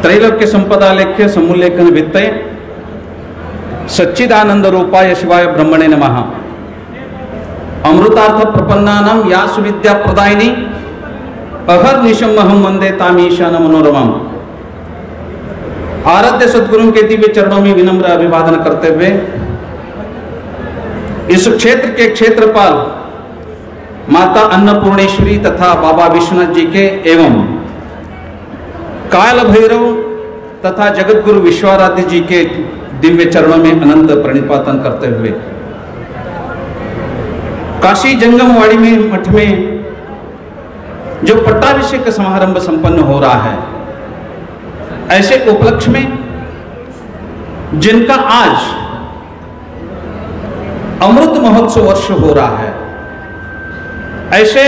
त्रैलोक्य संपदा लेख्य समूल्यकन वित्तय सच्चिदानंद रूपाय शिवाय ब्रह्मणे नमः। अमृतार्थ प्रपन्नानां या सुविद्या प्रदायिनी अहर्निशम अहम वंदे तामीशान मनोरमम। आराध्य सद्गुरु के दिव्य चरणों में विनम्र अभिवादन करते हुए इस क्षेत्र के क्षेत्रपाल माता अन्नपूर्णेश्वरी तथा बाबा विश्वनाथ जी के एवं काल भैरव तथा जगत गुरु विश्वाराध्य जी के दिव्य चरणों में अनंत प्रणिपातन करते हुए काशी जंगमवाड़ी में मठ में जो पट्टाभिषेक समारंभ संपन्न हो रहा है, ऐसे उपलक्ष्य में जिनका आज अमृत महोत्सव वर्ष हो रहा है, ऐसे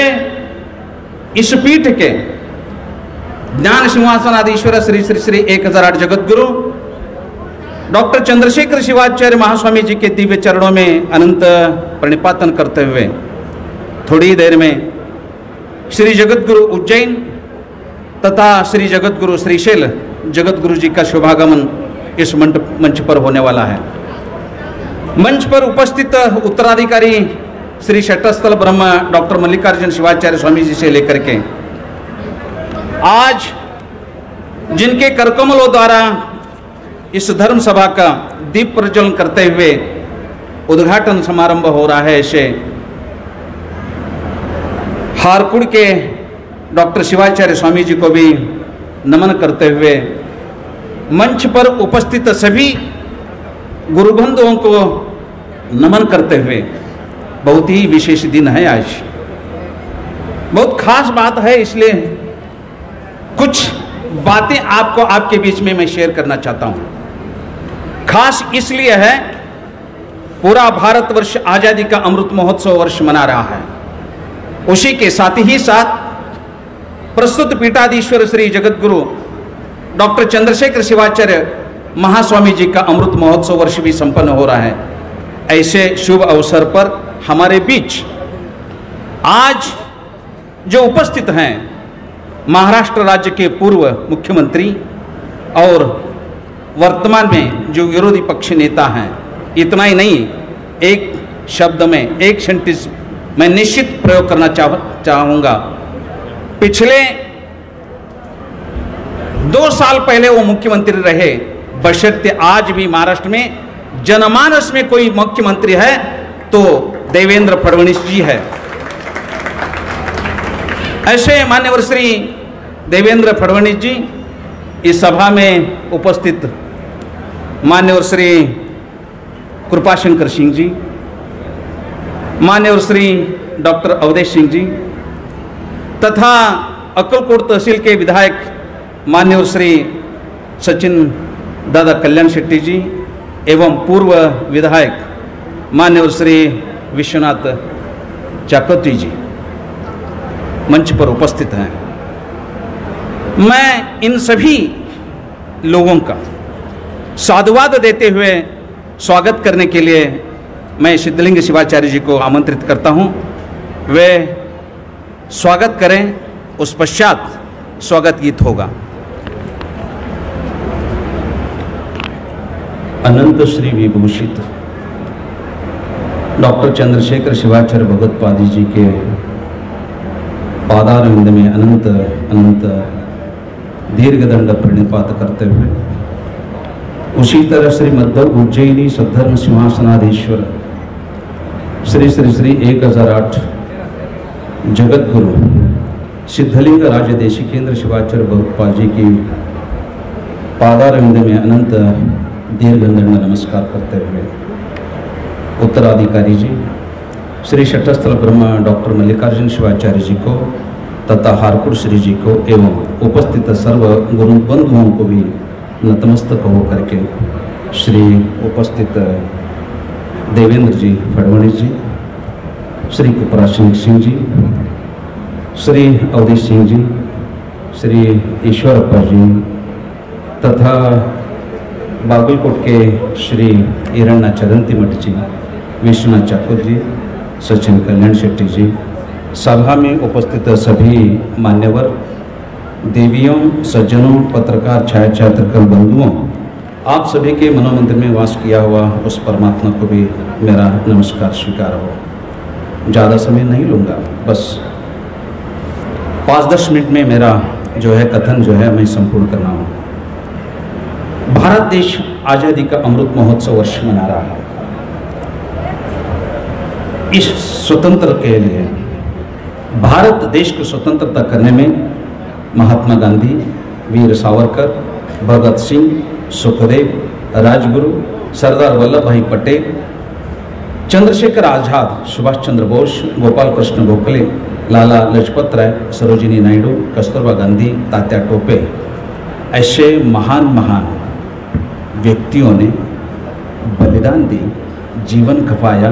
इस पीठ के ज्ञान सिंहासनाधीश्वर श्री श्री श्री 1008 जगत गुरु डॉक्टर चंद्रशेखर शिवाचार्य महास्वामी जी के दिव्य चरणों में अनंत प्रणिपातन करते हुए थोड़ी देर में श्री जगत गुरु उज्जैन तथा श्री जगत गुरु श्रीशैल जगत गुरु जी का शुभागमन इस मंच पर होने वाला है। मंच पर उपस्थित उत्तराधिकारी श्री शटस्थल ब्रह्म डॉक्टर मल्लिकार्जुन शिवाचार्य स्वामी जी से लेकर के आज जिनके करकमलों द्वारा इस धर्म सभा का दीप प्रज्वलन करते हुए उद्घाटन समारंभ हो रहा है, ऐसे हारकुड़ के डॉक्टर शिवाचार्य स्वामी जी को भी नमन करते हुए मंच पर उपस्थित सभी गुरुबंधुओं को नमन करते हुए बहुत ही विशेष दिन है। आज बहुत खास बात है, इसलिए कुछ बातें आपको आपके बीच में मैं शेयर करना चाहता हूं। खास इसलिए है, पूरा भारतवर्ष आजादी का अमृत महोत्सव वर्ष मना रहा है। उसी के साथ ही साथ प्रस्तुत पीठाधीश्वर श्री जगत गुरु डॉक्टर चंद्रशेखर शिवाचार्य महास्वामी जी का अमृत महोत्सव वर्ष भी संपन्न हो रहा है। ऐसे शुभ अवसर पर हमारे बीच आज जो उपस्थित हैं महाराष्ट्र राज्य के पूर्व मुख्यमंत्री और वर्तमान में जो विरोधी पक्ष नेता हैं, इतना ही नहीं, एक शब्द में एक सेंटेंस मैं निश्चित प्रयोग करना चाहूँगा। पिछले 2 साल पहले वो मुख्यमंत्री रहे, बशर्ते आज भी महाराष्ट्र में जनमानस में कोई मुख्यमंत्री है तो देवेंद्र फडणवीस जी है। ऐसे मान्यवर श्री देवेंद्र फडणवीस जी इस सभा में उपस्थित मान्यवर श्री कृपाशंकर सिंह जी, मान्यवर श्री डॉक्टर अवधेश सिंह जी तथा अक्कलकोट तहसील के विधायक मान्यवर श्री सचिन दादा कल्याण शेट्टी जी एवं पूर्व विधायक मान्यवर श्री विश्वनाथ चाकोती जी मंच पर उपस्थित हैं। मैं इन सभी लोगों का साधुवाद देते हुए स्वागत करने के लिए मैं सिद्धलिंग शिवाचार्य जी को आमंत्रित करता हूं। वे स्वागत करें, उस पश्चात स्वागत गीत होगा। अनंत श्री विभूषित डॉक्टर चंद्रशेखर शिवाचार्य भगवत पादी जी के पादारविंद में अनंत अनंत दीर्घदंड प्रणिपात करते हुए उसी तरह श्री मध्व उज्जैनी सद्धर्म सिंहासनाधीश्वर श्री श्री श्री 1008 जगत गुरु सिद्धलिंग राज देशिकेंद्र शिवाचार्य भगवत जी की पादारविंद में अनंत दीर्घदंड नमस्कार करते हुए उत्तराधिकारी जी श्री शटस्थल ब्रह्म डॉक्टर मल्लिकार्जुन शिवाचार्य जी को तथा हारकुड़ श्री जी को एवं उपस्थित सर्व गुरु बंधुओं को भी नतमस्तक होकर के श्री उपस्थित देवेंद्र जी फडणवीस जी, श्री कृपाशंकर सिंह जी, श्री अवधेश सिंह जी, श्री ईश्वरप्पा जी तथा बागलकोट के श्री ईरण्णा चरंती मठ जी, विश्वनाथ चाकोर जी, सचिन कल्याण शेट्टी जी, सभा में उपस्थित सभी मान्यवर देवियों, सज्जनों, पत्रकार, छात्र बंधुओं, आप सभी के मनोमंदिर में वास किया हुआ उस परमात्मा को भी मेरा नमस्कार स्वीकार हो। ज़्यादा समय नहीं लूँगा, बस 5-10 मिनट में मेरा जो है कथन जो है मैं संपूर्ण करना हूँ। भारत देश आज़ादी का अमृत महोत्सव वर्ष मना रहा है। इस स्वतंत्र के लिए भारत देश को स्वतंत्रता करने में महात्मा गांधी, वीर सावरकर, भगत सिंह, सुखदेव, राजगुरु, सरदार वल्लभ भाई पटेल, चंद्रशेखर आजाद, सुभाष चंद्र बोस, गोपाल कृष्ण गोखले, लाला लाजपत राय, सरोजिनी नायडू, कस्तूरबा गांधी, तात्या टोपे, ऐसे महान व्यक्तियों ने बलिदान दी, जीवन खपाया।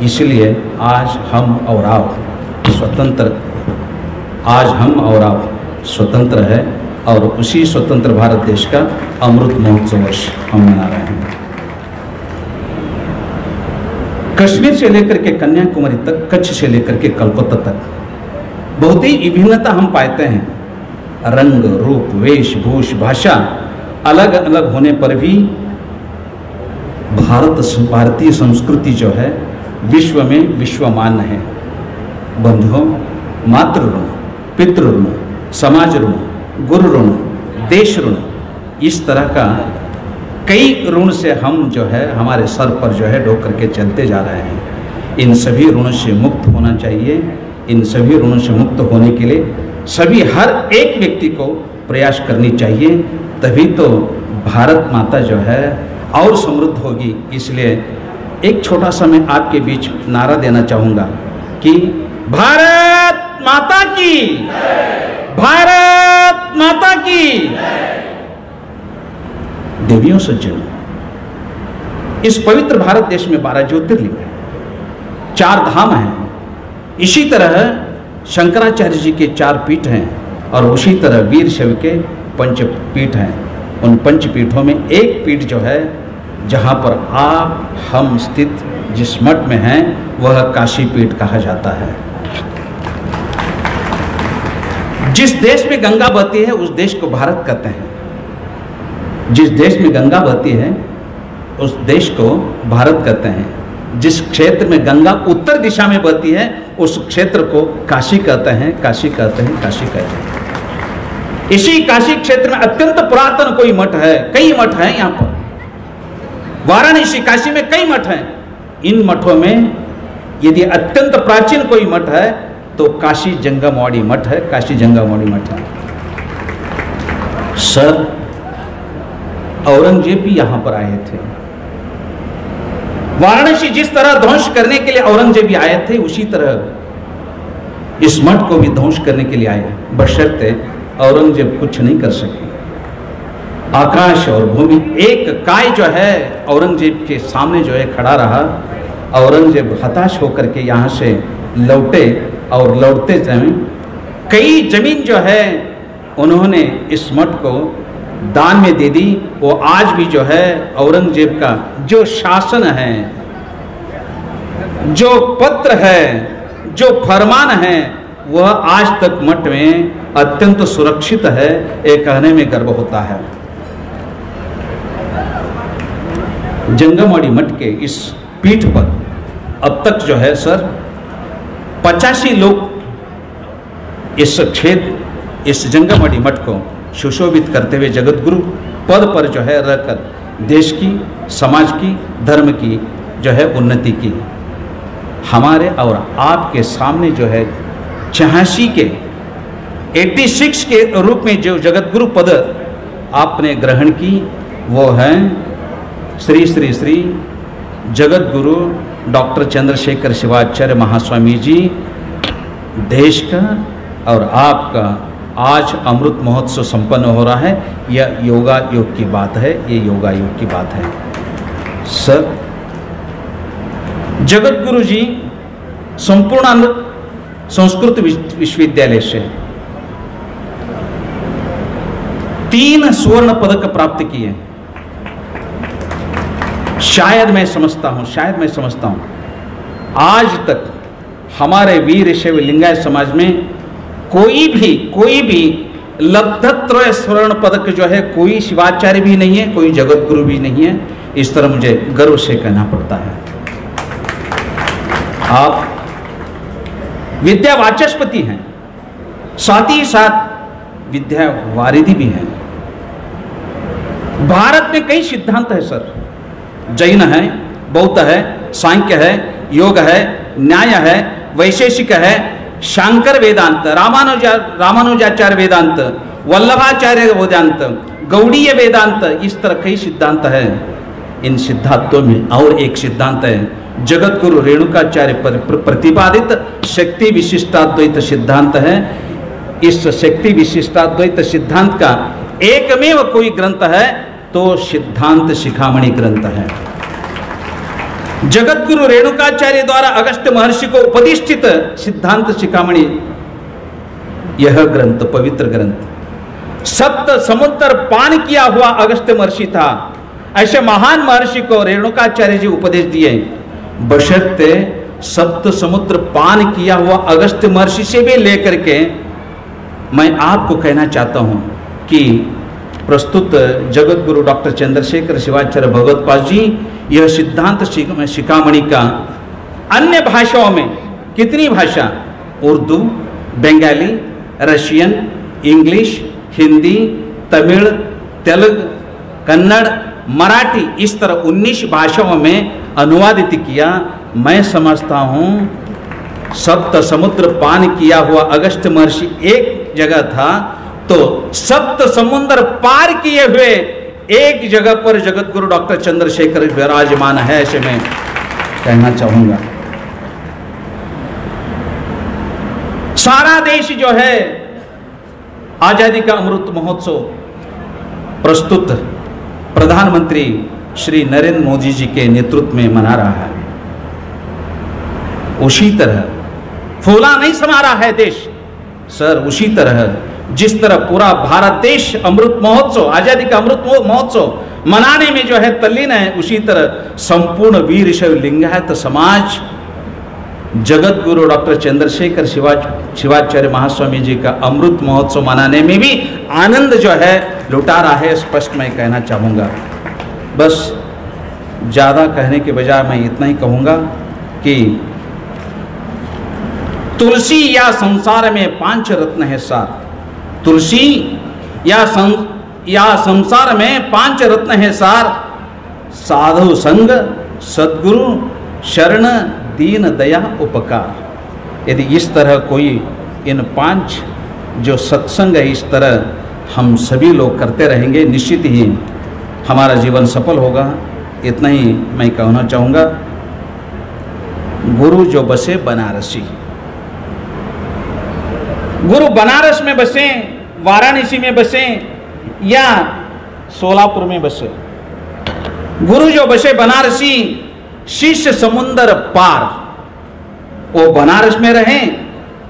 इसलिए आज हम और आप स्वतंत्र है और उसी स्वतंत्र भारत देश का अमृत महोत्सव वर्ष हम मना रहे हैं। कश्मीर से लेकर के कन्याकुमारी तक, कच्छ से लेकर के कलकत्ता तक बहुत ही विभिन्नता हम पाते हैं। रंग, रूप, वेशभूष, भाषा अलग अलग होने पर भी भारतीय संस्कृति जो है विश्व में विश्वमान्य है। बंधुओं, मातृ ऋण, पितृ ऋण, समाज ऋण, गुरु ऋण, देश ऋण, इस तरह का कई ऋण से हम जो है हमारे सर पर जो है ढोकर के चलते जा रहे हैं। इन सभी ऋणों से मुक्त होना चाहिए। इन सभी ऋणों से मुक्त होने के लिए सभी हर एक व्यक्ति को प्रयास करनी चाहिए, तभी तो भारत माता जो है और समृद्ध होगी। इसलिए एक छोटा सा मैं आपके बीच नारा देना चाहूँगा कि भारत माता की, भारत माता की। देवियों, सज्जनों, इस पवित्र भारत देश में 12 ज्योतिर्लिंग है, 4 धाम हैं। इसी तरह शंकराचार्य जी के 4 पीठ हैं और उसी तरह वीर शैव के 5 पीठ हैं। उन 5 पीठों में एक पीठ जो है जहाँ पर हम स्थित जिस मठ में हैं वह काशी पीठ कहा जाता है। जिस देश में गंगा बहती है उस देश को भारत कहते हैं। जिस देश में गंगा बहती है उस देश को भारत कहते हैं। जिस क्षेत्र में गंगा उत्तर दिशा में बहती है उस क्षेत्र को काशी कहते हैं, काशी कहते हैं, काशी कहते हैं। इसी काशी क्षेत्र में अत्यंत पुरातन कोई मठ है, कई मठ हैं यहाँ पर। वाराणसी, काशी में कई मठ हैं। इन मठों में यदि अत्यंत प्राचीन कोई मठ है तो काशी जंगमवाड़ी मठ है, काशी जंगमवाड़ी मठ है। सर, औरंगजेब भी यहां पर आए थे। वाराणसी जिस तरह ध्वंस करने के लिए औरंगजेब भी आए थे, उसी तरह इस मठ को भी ध्वंस करने के लिए आए, बशर्ते औरंगजेब कुछ नहीं कर सके। आकाश और भूमि एक काय जो है औरंगजेब के सामने जो है खड़ा रहा। औरंगजेब हताश होकर के यहाँ से लौटे और लौटते समय कई जमीन जो है उन्होंने इस मठ को दान में दे दी। वो आज भी जो है औरंगजेब का जो शासन है, जो पत्र है, जो फरमान है, वह आज तक मठ में अत्यंत सुरक्षित है। ये कहने में गर्व होता है। जंगमवाड़ी मठ के इस पीठ पर अब तक जो है सर 85 लोग इस जंगमवाड़ी मठ को सुशोभित करते हुए जगतगुरु पद पर जो है रहकर देश की, समाज की, धर्म की जो है उन्नति की। हमारे और आपके सामने जो है 86 के 86 के रूप में जो जगतगुरु पद आपने ग्रहण की वो है श्री श्री श्री जगतगुरु डॉक्टर चंद्रशेखर शिवाचार्य महास्वामी जी। देश का और आपका आज अमृत महोत्सव संपन्न हो रहा है। यह योगा योग की बात है, ये योगा योग की बात है। सर, जगतगुरु जी संपूर्णानंद संस्कृत विश्वविद्यालय से 3 स्वर्ण पदक प्राप्त किए। शायद मैं समझता हूं आज तक हमारे वीर शैव लिंगायत समाज में कोई भी लब्धत्रय स्वर्ण पदक जो है कोई शिवाचार्य भी नहीं है, कोई जगत गुरु भी नहीं है। इस तरह मुझे गर्व से कहना पड़ता है। आप विद्या वाचस्पति हैं, साथ ही साथ विद्या वारिधि भी हैं। भारत में कई सिद्धांत है सर, जैन है, बौद्ध है, सांख्य है, योग है, न्याय है, वैशेषिक है, शांकर वेदांत, रामानुजाचार्य वेदांत, वल्लभाचार्य वेदांत, गौड़ीय वेदांत, इस तरह कई सिद्धांत है। इन सिद्धांतों में और एक सिद्धांत है जगत गुरु रेणुकाचार्य प्रतिपादित शक्ति विशिष्टाद्वैत सिद्धांत है। इस शक्ति विशिष्टाद्वैत सिद्धांत का एकमेव कोई ग्रंथ है तो सिद्धांत शिखामणि ग्रंथ है। जगत गुरु रेणुकाचार्य द्वारा अगस्त्य महर्षि को उपदिष्टित सिद्धांत शिखामणि यह ग्रंथ पवित्र ग्रंथ। सप्त समुद्र पान किया हुआ अगस्त्य महर्षि था, ऐसे महान महर्षि को रेणुकाचार्य जी उपदेश दिए। बशर्ते सप्त समुद्र पान किया हुआ अगस्त्य महर्षि से भी लेकर के मैं आपको कहना चाहता हूं कि प्रस्तुत जगत गुरु डॉक्टर चंद्रशेखर शिवाचार्य भगवत्पाद जी यह सिद्धांत शिखामणि का अन्य भाषाओं में कितनी भाषा, उर्दू, बंगाली, रशियन, इंग्लिश, हिंदी, तमिल, तेलुगु, कन्नड़, मराठी, इस तरह 19 भाषाओं में अनुवादित किया। मैं समझता हूं सप्त समुद्र पान किया हुआ अगस्त्य महर्षि एक जगह था तो सप्त समुद्र पार किए हुए एक जगह पर जगत गुरु डॉक्टर चंद्रशेखर विराजमान है, ऐसे मैं कहना चाहूंगा। सारा देश जो है आजादी का अमृत महोत्सव प्रस्तुत प्रधानमंत्री श्री नरेंद्र मोदी जी के नेतृत्व में मना रहा है। उसी तरह फूला नहीं समा रहा है देश सर, उसी तरह जिस तरह पूरा भारत देश अमृत महोत्सव, आजादी का अमृत महोत्सव मनाने में जो है तल्लीन है, उसी तरह संपूर्ण वीर शैव लिंगायत समाज जगत गुरु डॉक्टर चंद्रशेखर शिवाचार्य महास्वामी जी का अमृत महोत्सव मनाने में भी आनंद जो है लुटा रहा है, स्पष्ट मैं कहना चाहूँगा। बस ज़्यादा कहने के बजाय मैं इतना ही कहूँगा कि तुलसी या संसार में 5 रत्न है सार। तुलसी या संसार में 5 रत्न है सार, साधु संग, सद्गुरु, शरण, दीन, दया, उपकार। यदि इस तरह कोई इन 5 जो सत्संग है इस तरह हम सभी लोग करते रहेंगे, निश्चित ही हमारा जीवन सफल होगा। इतना ही मैं कहना चाहूँगा। गुरु जो बसे बनारसी, गुरु बनारस में बसे, वाराणसी में बसे या सोलापुर में बसे, गुरु जो बसे बनारसी, शिष्य समुद्र पार, वो बनारस में रहें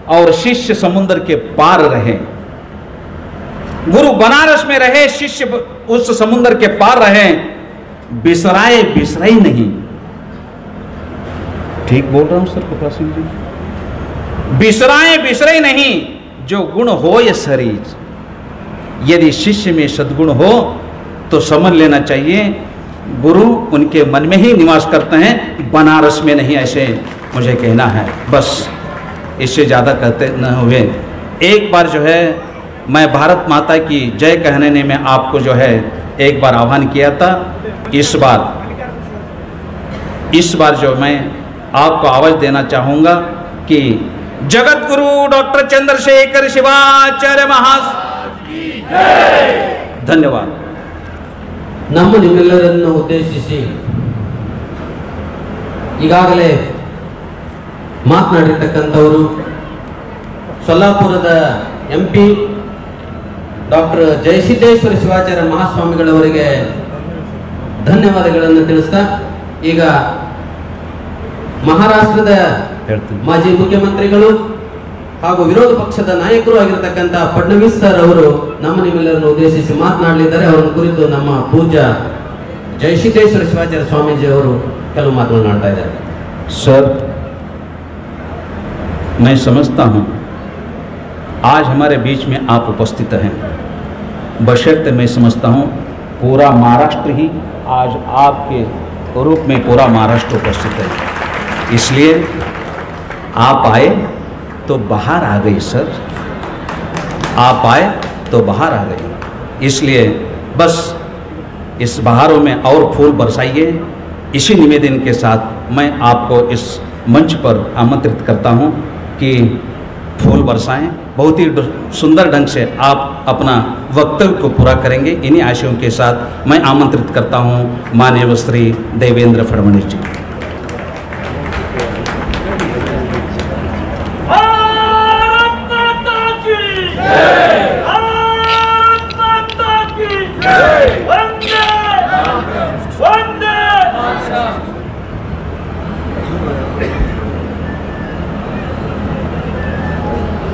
और शिष्य समुद्र के पार रहे। गुरु बनारस में रहे, शिष्य उस समुद्र के पार रहे, बिसराए बिसराई नहीं। ठीक बोल रहा हूं सर कृपा सिंह जी? बिसराए बिसराई नहीं, जो गुण हो ये शरीर। यदि शिष्य में सद्गुण हो तो समझ लेना चाहिए गुरु उनके मन में ही निवास करते हैं, बनारस में नहीं, ऐसे मुझे कहना है। बस इससे ज़्यादा कहते न हुए। एक बार जो है मैं भारत माता की जय कहने ने में आपको जो है एक बार आह्वान किया था। इस बार जो मैं आपको आवाज़ देना चाहूँगा कि जगत गुरु डॉक्टर चंद्रशेखर शिवाचार्य ಧನ್ಯವಾದ. ನಮ್ಮ ನಿಮ್ಮೆಲ್ಲರನ್ನು ಉದ್ದೇಶಿಸಿ ಈಗಾಗಲೇ ಮಾತನಾಡಿರ್ತಕ್ಕಂಥವರು ಸೊಲ್ಲಾಪುರದ MP ಡಾಕ್ಟರ್ ಜಯಸಿದ್ದೇಶ್ವರ ಶಿವಾಚಾರ್ಯ ಮಹಾಸ್ವಾಮಿಗಳವರಿಗೆ ಧನ್ಯವಾದಗಳನ್ನು ತಿಳಿಸ್ತಾ ಈಗ ಮಹಾರಾಷ್ಟ್ರದ ಮಾಜಿ ಮುಖ್ಯಮಂತ್ರಿಗಳು ಹಾಗೂ ವಿರೋಧ ಪಕ್ಷದ ನಾಯಕರು ಆಗಿರತಕ್ಕಂತ ಫಡ್ನವೀಸ್ ಸರ್ ಅವರು ನಮ್ಮ ನಿಮ್ಮೆಲ್ಲರನ್ನು ಉದ್ದೇಶಿಸಿ ಮಾತನಾಡಲಿದ್ದಾರೆ. ಅವರನ್ನು ಕುರಿತು ನಮ್ಮ ಪೂಜ್ಯ ಜಯಸಿದ್ದೇಶ್ವರ ಶಿವಾಚಾರ್ಯ ಸ್ವಾಮೀಜಿ ಅವರು ಕೆಲವು ಮಾತನಾಡ್ತಾ ಇದ್ದಾರೆ. सर, मैं समझता हूं आज हमारे बीच में आप उपस्थित हैं, बशर्ते मैं समझता हूँ पूरा महाराष्ट्र ही आज आपके रूप में पूरा महाराष्ट्र उपस्थित है। इसलिए आप आए तो बाहर आ गई सर, आप आए तो बाहर आ गई। इसलिए बस इस बहारों में और फूल बरसाइए। इसी निवेदन के साथ मैं आपको इस मंच पर आमंत्रित करता हूं कि फूल बरसाएं। बहुत ही सुंदर ढंग से आप अपना वक्तव्य को पूरा करेंगे। इन्हीं आशयों के साथ मैं आमंत्रित करता हूं माननीय श्री देवेंद्र फडणवीस जी।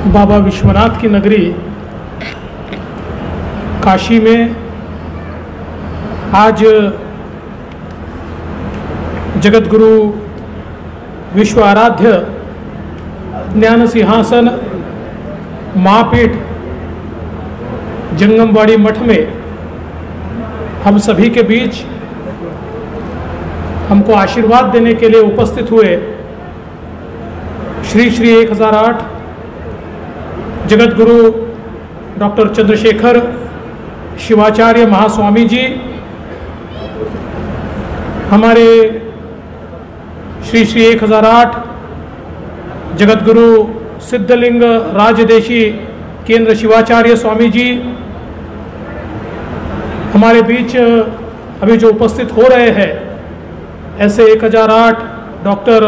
बाबा विश्वनाथ की नगरी काशी में आज जगत गुरु विश्व आराध्य ज्ञान सिंहासन महापीठ जंगमवाड़ी मठ में हम सभी के बीच हमको आशीर्वाद देने के लिए उपस्थित हुए श्री श्री 1008 जगत गुरु डॉक्टर चंद्रशेखर शिवाचार्य महास्वामी जी, हमारे श्री श्री 1008 जगत गुरु सिद्धलिंग राजदेशी केंद्र शिवाचार्य स्वामी जी, हमारे बीच अभी जो उपस्थित हो रहे हैं ऐसे 1008 डॉक्टर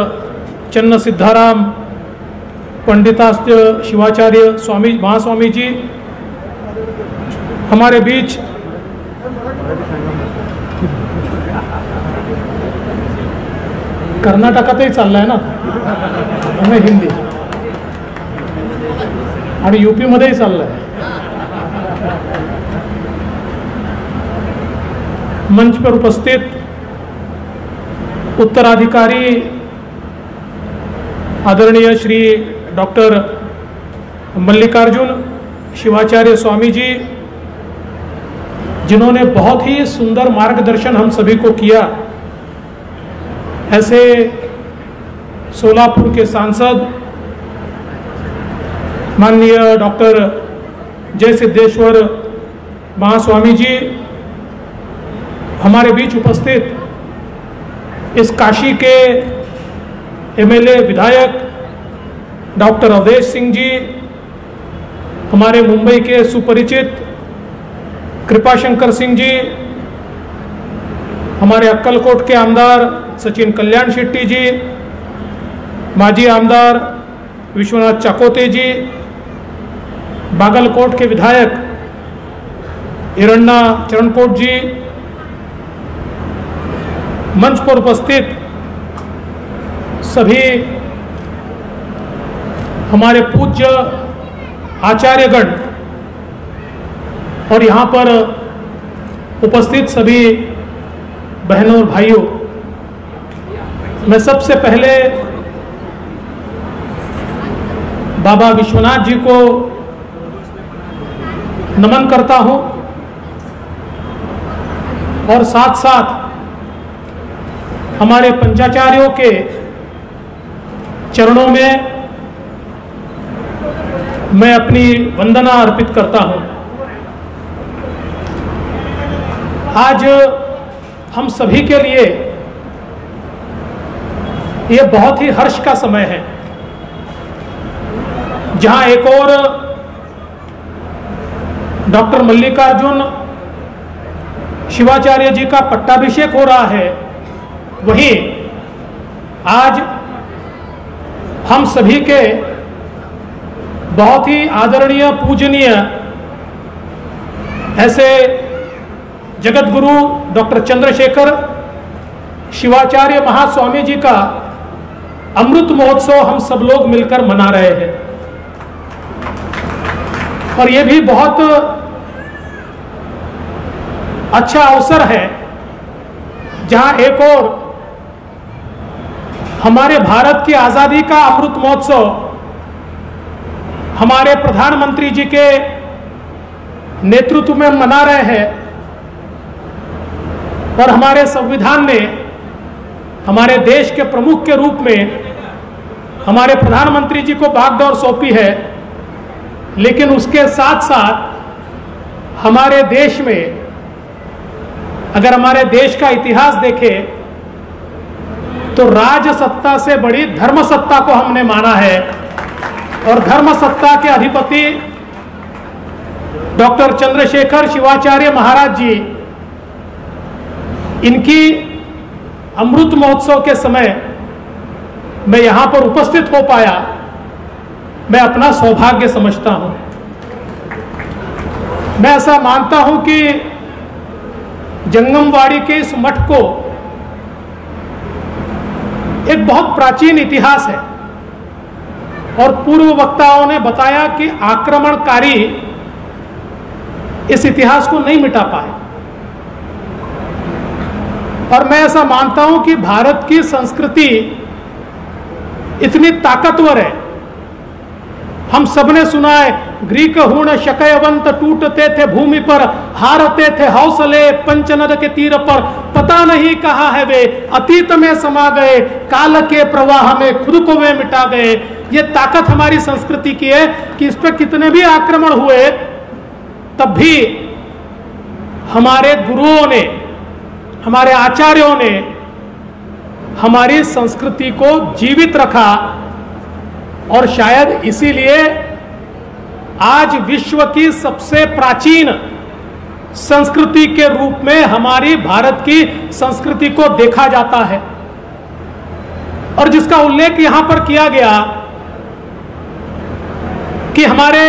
चन्न सिद्धाराम पंडितास्त्य शिवाचार्य स्वामी महास्वामी जी, हमारे बीच कर्नाटकातही चाललाय ना आणि हिंदी आणि यूपी मध्येही चाललाय। मंच पर उपस्थित उत्तराधिकारी आदरणीय श्री डॉक्टर मल्लिकार्जुन शिवाचार्य स्वामी जी, जिन्होंने बहुत ही सुंदर मार्गदर्शन हम सभी को किया, ऐसे सोलापुर के सांसद माननीय डॉक्टर जय सिद्धेश्वर महास्वामी जी, हमारे बीच उपस्थित इस काशी के एमएलए विधायक डॉक्टर अवधेश सिंह जी, हमारे मुंबई के सुपरिचित कृपाशंकर सिंह जी, हमारे अक्कलकोट के आमदार सचिन कल्याण शेट्टी जी, माजी आमदार विश्वनाथ चाकोते जी, बागलकोट के विधायक हिरण्णा चरणकोट जी, मंच पर उपस्थित सभी हमारे पूज्य आचार्यगण और यहाँ पर उपस्थित सभी बहनों और भाइयों, मैं सबसे पहले बाबा विश्वनाथ जी को नमन करता हूँ और साथ साथ हमारे पंचाचार्यों के चरणों में मैं अपनी वंदना अर्पित करता हूं। आज हम सभी के लिए ये बहुत ही हर्ष का समय है, जहां एक और डॉक्टर मल्लिकार्जुन शिवाचार्य जी का पट्टाभिषेक हो रहा है, वहीं आज हम सभी के बहुत ही आदरणीय पूजनीय ऐसे जगत गुरु डॉक्टर चंद्रशेखर शिवाचार्य महास्वामी जी का अमृत महोत्सव हम सब लोग मिलकर मना रहे हैं। और ये भी बहुत अच्छा अवसर है जहां एक और हमारे भारत की आजादी का अमृत महोत्सव हमारे प्रधानमंत्री जी के नेतृत्व में मना रहे हैं और हमारे संविधान ने हमारे देश के प्रमुख के रूप में हमारे प्रधानमंत्री जी को बागडोर सौंपी है, लेकिन उसके साथ साथ हमारे देश में अगर हमारे देश का इतिहास देखें तो राजसत्ता से बड़ी धर्मसत्ता को हमने माना है और धर्मसत्ता के अधिपति डॉक्टर चंद्रशेखर शिवाचार्य महाराज जी, इनकी अमृत महोत्सव के समय मैं यहां पर उपस्थित हो पाया, मैं अपना सौभाग्य समझता हूं। मैं ऐसा मानता हूं कि जंगमवाड़ी के इस मठ को एक बहुत प्राचीन इतिहास है और पूर्व वक्ताओं ने बताया कि आक्रमणकारी इस इतिहास को नहीं मिटा पाए। और मैं ऐसा मानता हूं कि भारत की संस्कृति इतनी ताकतवर है। हम सबने सुना है, ग्रीक हूण शकयवंत टूटते थे भूमि पर, हारते थे हौसले पंचनद के तीर पर, पता नहीं कहाँ है वे अतीत में समा गए, काल के प्रवाह में खुद को वे मिटा गए। ये ताकत हमारी संस्कृति की है कि इस पर कितने भी आक्रमण हुए तब भी हमारे गुरुओं ने, हमारे आचार्यों ने हमारी संस्कृति को जीवित रखा और शायद इसीलिए आज विश्व की सबसे प्राचीन संस्कृति के रूप में हमारी भारत की संस्कृति को देखा जाता है। और जिसका उल्लेख यहां पर किया गया कि हमारे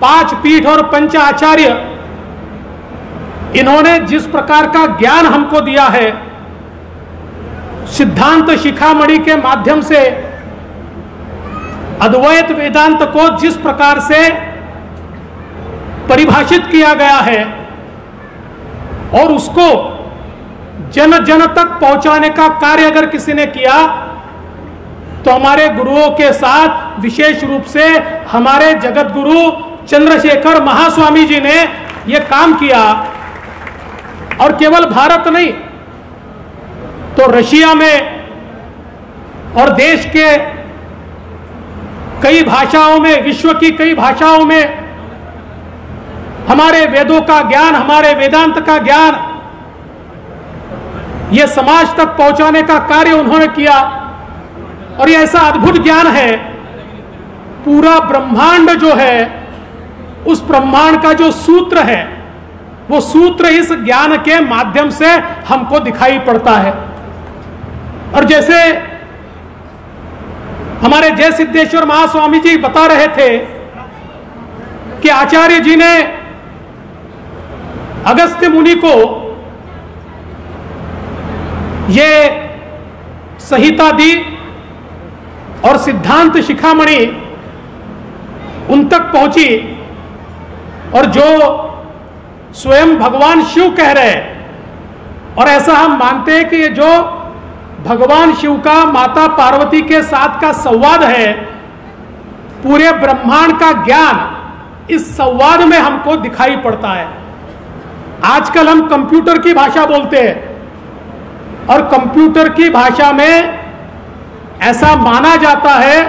5 पीठ और पंच आचार्य, इन्होंने जिस प्रकार का ज्ञान हमको दिया है, सिद्धांत शिखामणि के माध्यम से अद्वैत वेदांत को जिस प्रकार से परिभाषित किया गया है और उसको जन जन तक पहुंचाने का कार्य अगर किसी ने किया तो हमारे गुरुओं के साथ विशेष रूप से हमारे जगत गुरु चंद्रशेखर महास्वामी जी ने यह काम किया। और केवल भारत नहीं तो रशिया में और देश के कई भाषाओं में, विश्व की कई भाषाओं में हमारे वेदों का ज्ञान, हमारे वेदांत का ज्ञान यह समाज तक पहुंचाने का कार्य उन्होंने किया। और यह ऐसा अद्भुत ज्ञान है, पूरा ब्रह्मांड जो है उस ब्रह्मांड का जो सूत्र है वो सूत्र इस ज्ञान के माध्यम से हमको दिखाई पड़ता है। और जैसे हमारे जय सिद्धेश्वर महास्वामी जी बता रहे थे कि आचार्य जी ने अगस्त्य मुनि को ये संहिता दी और सिद्धांत शिखामणि उन तक पहुंची और जो स्वयं भगवान शिव कह रहे हैं। और ऐसा हम मानते हैं कि ये जो भगवान शिव का माता पार्वती के साथ का संवाद है, पूरे ब्रह्मांड का ज्ञान इस संवाद में हमको दिखाई पड़ता है। आजकल हम कंप्यूटर की भाषा बोलते हैं और कंप्यूटर की भाषा में ऐसा माना जाता है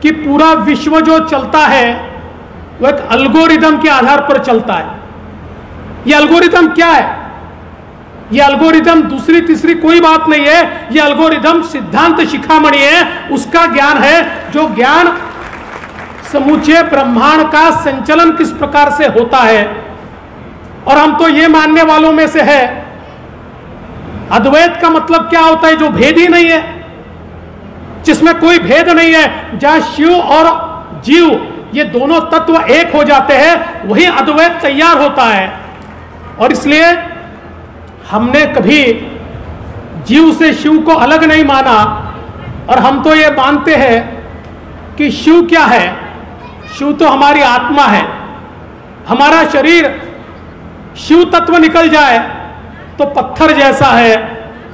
कि पूरा विश्व जो चलता है वो एक एल्गोरिदम के आधार पर चलता है। यह एल्गोरिदम क्या है? यह एल्गोरिदम दूसरी तीसरी कोई बात नहीं है, यह एल्गोरिदम सिद्धांत शिखामणि है, उसका ज्ञान है, जो ज्ञान समूचे ब्रह्मांड का संचलन किस प्रकार से होता है। और हम तो ये मानने वालों में से है, अद्वैत का मतलब क्या होता है? जो भेद ही नहीं है, जिसमें कोई भेद नहीं है, जहां शिव और जीव ये दोनों तत्व एक हो जाते हैं, वही अद्वैत तैयार होता है। और इसलिए हमने कभी जीव से शिव को अलग नहीं माना। और हम तो ये मानते हैं कि शिव क्या है? शिव तो हमारी आत्मा है। हमारा शरीर शिव तत्व निकल जाए तो पत्थर जैसा है,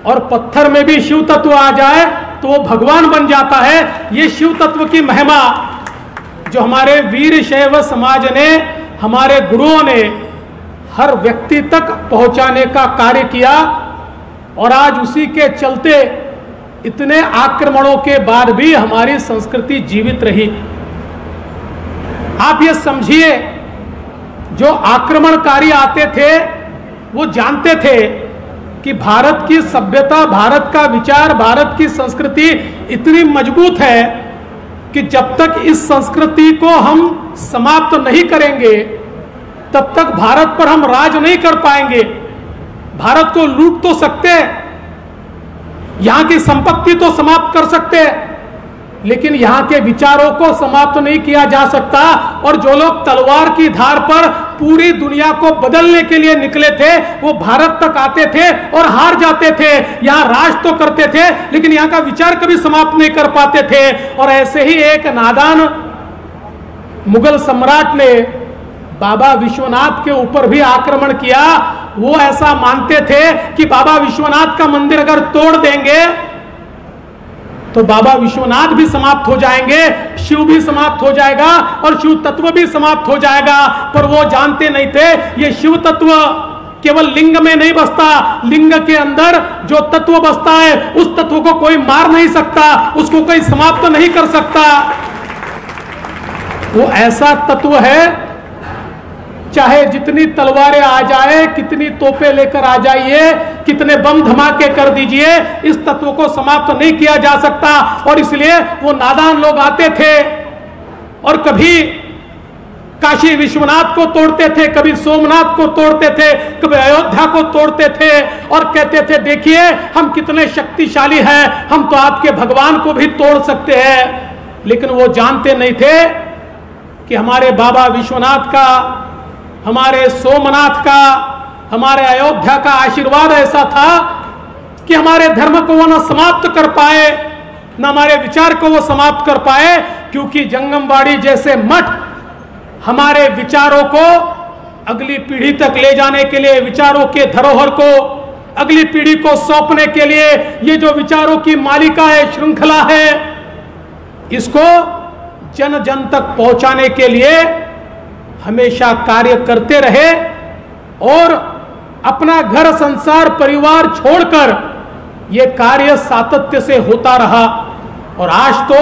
और पत्थर में भी शिव तत्व आ जाए तो वो भगवान बन जाता है। ये शिव तत्व की महिमा जो हमारे वीर शैव समाज ने, हमारे गुरुओं ने हर व्यक्ति तक पहुंचाने का कार्य किया, और आज उसी के चलते इतने आक्रमणों के बाद भी हमारी संस्कृति जीवित रही। आप ये समझिए, जो आक्रमणकारी आते थे वो जानते थे कि भारत की सभ्यता, भारत का विचार, भारत की संस्कृति इतनी मजबूत है कि जब तक इस संस्कृति को हम समाप्त नहीं करेंगे तब तक भारत पर हम राज नहीं कर पाएंगे। भारत को लूट तो सकते, यहां की संपत्ति तो समाप्त कर सकते, लेकिन यहां के विचारों को समाप्त नहीं किया जा सकता। और जो लोग तलवार की धार पर पूरी दुनिया को बदलने के लिए निकले थे, वो भारत तक आते थे और हार जाते थे। यहां राज तो करते थे, लेकिन यहां का विचार कभी समाप्त नहीं कर पाते थे। और ऐसे ही एक नादान मुगल सम्राट ने बाबा विश्वनाथ के ऊपर भी आक्रमण किया। वो ऐसा मानते थे कि बाबा विश्वनाथ का मंदिर अगर तोड़ देंगे तो बाबा विश्वनाथ भी समाप्त हो जाएंगे, शिव भी समाप्त हो जाएगा और शिव तत्व भी समाप्त हो जाएगा। पर वो जानते नहीं थे ये शिव तत्व केवल लिंग में नहीं बसता, लिंग के अंदर जो तत्व बसता है उस तत्व को कोई मार नहीं सकता, उसको कोई समाप्त नहीं कर सकता। वो ऐसा तत्व है, चाहे जितनी तलवारें आ जाए, कितनी तोपें लेकर आ जाइए, कितने बम धमाके कर दीजिए, इस तत्व को समाप्त नहीं किया जा सकता। और इसलिए वो नादान लोग आते थे और कभी काशी विश्वनाथ को तोड़ते थे, कभी सोमनाथ को तोड़ते थे, कभी अयोध्या को तोड़ते थे और कहते थे देखिए हम कितने शक्तिशाली हैं, हम तो आपके भगवान को भी तोड़ सकते हैं। लेकिन वो जानते नहीं थे कि हमारे बाबा विश्वनाथ का, हमारे सोमनाथ का, हमारे अयोध्या का आशीर्वाद ऐसा था कि हमारे धर्म को वो न समाप्त कर पाए, न हमारे विचार को वो समाप्त कर पाए। क्योंकि जंगमवाड़ी जैसे मठ हमारे विचारों को अगली पीढ़ी तक ले जाने के लिए, विचारों के धरोहर को अगली पीढ़ी को सौंपने के लिए, ये जो विचारों की मालिका है, श्रृंखला है, इसको जन जन तक पहुंचाने के लिए हमेशा कार्य करते रहे और अपना घर, संसार, परिवार छोड़कर यह कार्य सातत्य से होता रहा। और आज तो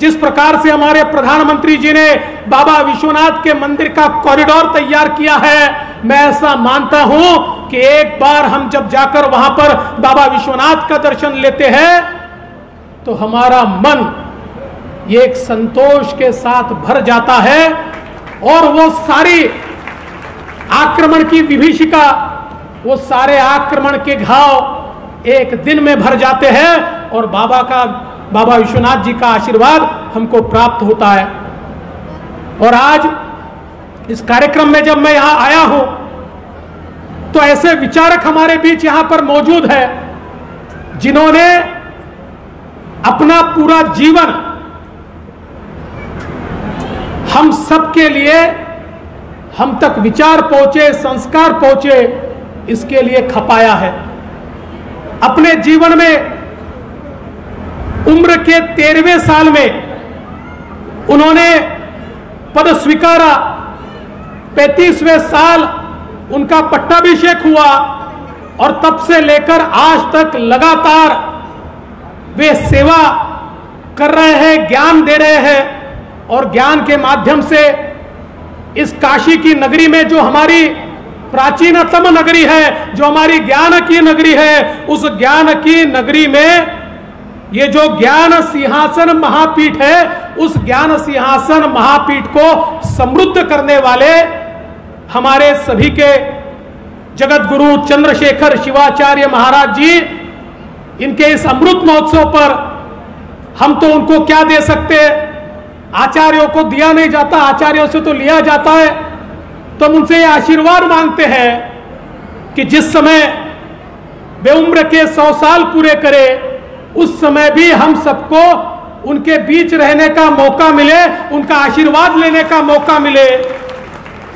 जिस प्रकार से हमारे प्रधानमंत्री जी ने बाबा विश्वनाथ के मंदिर का कॉरिडोर तैयार किया है, मैं ऐसा मानता हूं कि एक बार हम जब जाकर वहां पर बाबा विश्वनाथ का दर्शन लेते हैं तो हमारा मन ये एक संतोष के साथ भर जाता है और वो सारी आक्रमण की विभीषिका, वो सारे आक्रमण के घाव एक दिन में भर जाते हैं और बाबा विश्वनाथ जी का आशीर्वाद हमको प्राप्त होता है। और आज इस कार्यक्रम में जब मैं यहां आया हूं तो ऐसे विचारक हमारे बीच यहां पर मौजूद है जिन्होंने अपना पूरा जीवन हम सब के लिए, हम तक विचार पहुंचे, संस्कार पहुंचे, इसके लिए खपाया है। अपने जीवन में उम्र के 13वें साल में उन्होंने पद स्वीकारा, 35वें साल उनका पट्टाभिषेक हुआ और तब से लेकर आज तक लगातार वे सेवा कर रहे हैं, ज्ञान दे रहे हैं। और ज्ञान के माध्यम से इस काशी की नगरी में, जो हमारी प्राचीनतम नगरी है, जो हमारी ज्ञान की नगरी है, उस ज्ञान की नगरी में ये जो ज्ञान सिंहासन महापीठ है, उस ज्ञान सिंहासन महापीठ को समृद्ध करने वाले हमारे सभी के जगत गुरु चंद्रशेखर शिवाचार्य महाराज जी, इनके इस अमृत महोत्सव पर हम तो उनको क्या दे सकते, आचार्यों को दिया नहीं जाता, आचार्यों से तो लिया जाता है। तो हम उनसे आशीर्वाद मांगते हैं कि जिस समय वे उम्र के 100 साल पूरे करे, उस समय भी हम सबको उनके बीच रहने का मौका मिले, उनका आशीर्वाद लेने का मौका मिले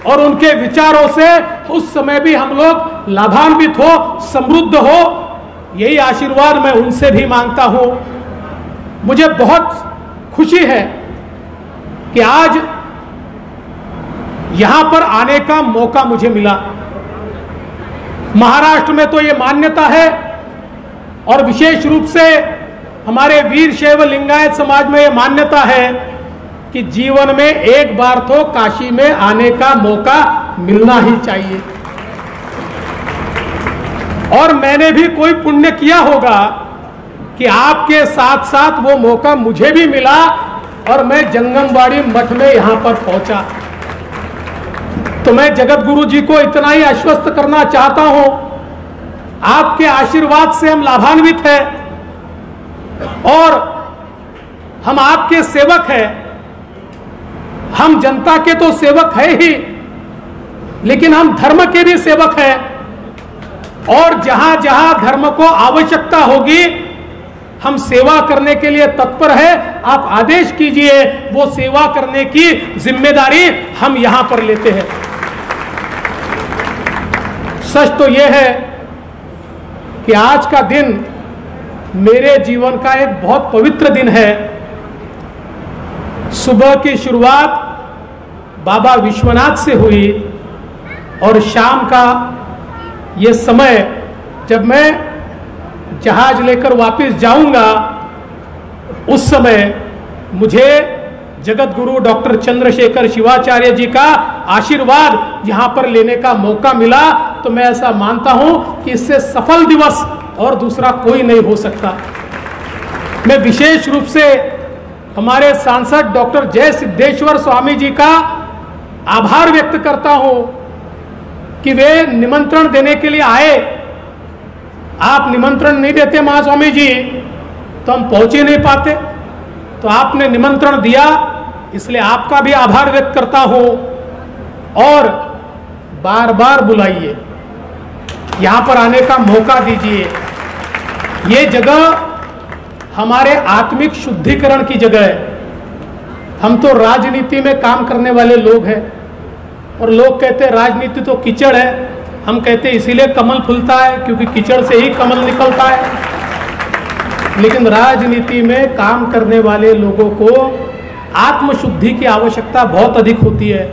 और उनके विचारों से उस समय भी हम लोग लाभान्वित हो, समृद्ध हो। यही आशीर्वाद मैं उनसे भी मांगता हूं। मुझे बहुत खुशी है कि आज यहां पर आने का मौका मुझे मिला। महाराष्ट्र में तो ये मान्यता है और विशेष रूप से हमारे वीर शैव लिंगायत समाज में ये मान्यता है कि जीवन में एक बार तो काशी में आने का मौका मिलना ही चाहिए। और मैंने भी कोई पुण्य किया होगा कि आपके साथ साथ वो मौका मुझे भी मिला और मैं जंगमवाड़ी मठ में यहां पर पहुंचा। तो मैं जगत गुरु जी को इतना ही आश्वस्त करना चाहता हूं, आपके आशीर्वाद से हम लाभान्वित हैं और हम आपके सेवक हैं। हम जनता के तो सेवक है ही, लेकिन हम धर्म के भी सेवक हैं और जहां जहां धर्म को आवश्यकता होगी हम सेवा करने के लिए तत्पर है। आप आदेश कीजिए, वो सेवा करने की जिम्मेदारी हम यहां पर लेते हैं। सच तो यह है कि आज का दिन मेरे जीवन का एक बहुत पवित्र दिन है। सुबह की शुरुआत बाबा विश्वनाथ से हुई और शाम का ये समय जब मैं जहाज लेकर वापस जाऊंगा, उस समय मुझे जगत गुरु डॉक्टर चंद्रशेखर शिवाचार्य जी का आशीर्वाद यहां पर लेने का मौका मिला। तो मैं ऐसा मानता हूं कि इससे सफल दिवस और दूसरा कोई नहीं हो सकता। मैं विशेष रूप से हमारे सांसद डॉक्टर जय सिद्धेश्वर स्वामी जी का आभार व्यक्त करता हूं कि वे निमंत्रण देने के लिए आए। आप निमंत्रण नहीं देते महास्वामी जी तो हम पहुंच ही नहीं पाते, तो आपने निमंत्रण दिया, इसलिए आपका भी आभार व्यक्त करता हूं। और बार बार बुलाइए, यहां पर आने का मौका दीजिए। ये जगह हमारे आत्मिक शुद्धिकरण की जगह है। हम तो राजनीति में काम करने वाले लोग हैं और लोग कहते हैं राजनीति तो कीचड़ है। हम कहते हैं इसीलिए कमल फूलता है क्योंकि कीचड़ से ही कमल निकलता है। लेकिन राजनीति में काम करने वाले लोगों को आत्मशुद्धि की आवश्यकता बहुत अधिक होती है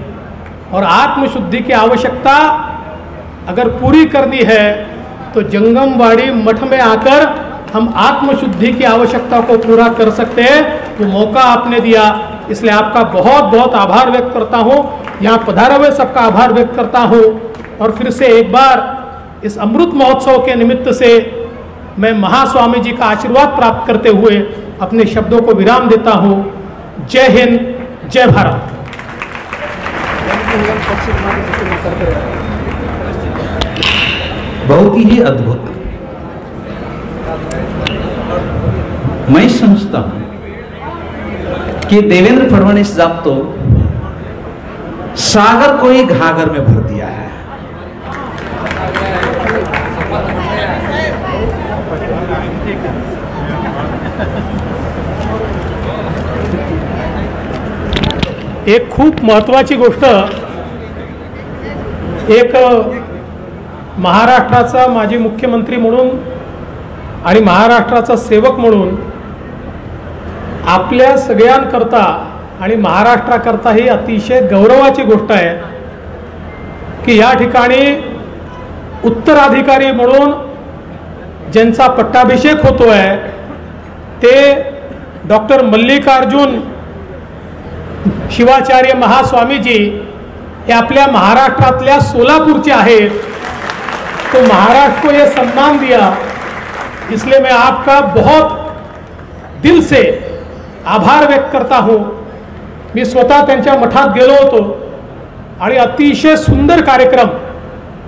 और आत्मशुद्धि की आवश्यकता अगर पूरी करनी है तो जंगमवाड़ी मठ में आकर हम आत्मशुद्धि की आवश्यकता को पूरा कर सकते हैं। वो मौका आपने दिया, इसलिए आपका बहुत बहुत आभार व्यक्त करता हूँ। यहाँ पधारे हुए सबका आभार व्यक्त करता हूँ और फिर से एक बार इस अमृत महोत्सव के निमित्त से मैं महास्वामी जी का आशीर्वाद प्राप्त करते हुए अपने शब्दों को विराम देता हूँ। जय हिंद, जय भारत। बहुत ही अद्भुत। मैं समझता हूं कि देवेंद्र फडणवीस साहब तो सागर को ही घाघर में भर दिया है। एक खूप महत्त्वाची गोष्ट, एक महाराष्ट्राचा माजी मुख्यमंत्री म्हणून आणि महाराष्ट्राचा सेवक म्हणून आपल्या सगळ्यांकरता आणि महाराष्ट्राकरता ही अतिशय गौरवाची गोष्ट आहे की या ठिकाणी उत्तराधिकारी म्हणून ज्यांचा पट्टाभिषेक होतो आहे ते डॉक्टर मल्लिकार्जुन शिवाचार्य महास्वामीजी हे आपल्या महाराष्ट्रातल्या सोलापूरचे आहेत। तो महाराष्ट्र को ये सम्मान दिया, इसलिए मैं आपका बहुत दिल से आभार व्यक्त करता हूँ। मी स्वतः त्यांच्या मठात गेलो होतो आणि अतिशय सुंदर कार्यक्रम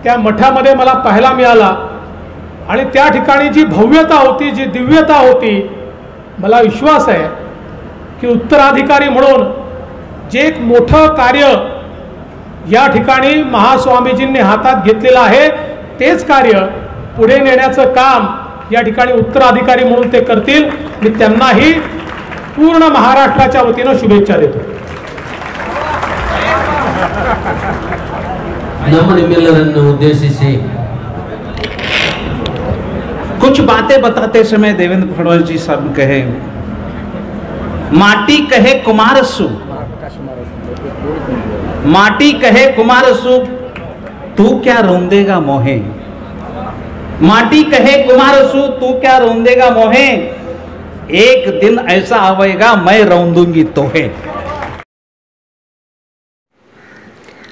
त्या मठामध्ये मला पाहायला मिळाला आणि त्या ठिकाणी जी भव्यता होती, जी दिव्यता होती, मला विश्वास आहे की उत्तराधिकारी म्हणून जे एक मोठं कार्य या ठिकाणी महास्वामीजींनी हातात घेतलेलं आहे तेच कार्य पुढे नेण्याचं काम या ठिकाणी उत्तराधिकारी म्हणून ते करतील। मी त्यांनाही पूर्ण महाराष्ट्राच्या वतीने शुभेच्छा देतो। नमनिम्मेलरನ್ನು उद्देशिಸಿ कुछ बातें बताते समय देवेंद्र फडणवीस जी साहब कहे, माटी कहे कुमारसु माटी कहे कुमार सूप तू क्या रोंदेगा मोहे, माटी कहे कुमार सूप तू क्या रोंदेगा मोहे, एक दिन ऐसा आवेगा मैं रौंदूंगी तोहे.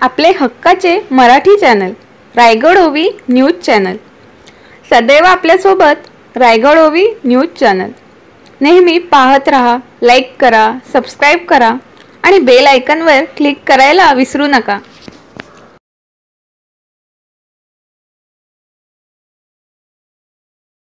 आपले हक्काचे मराठी चॅनल रायगड ओवी न्यूज चॅनल, सदैव आपल्यासोबत रायगड ओवी न्यूज चॅनल. नेहमी पाहत रहा, लाईक करा, सबस्क्राईब करा आणि बेल आयकॉनवर क्लिक करायला विसरू नका.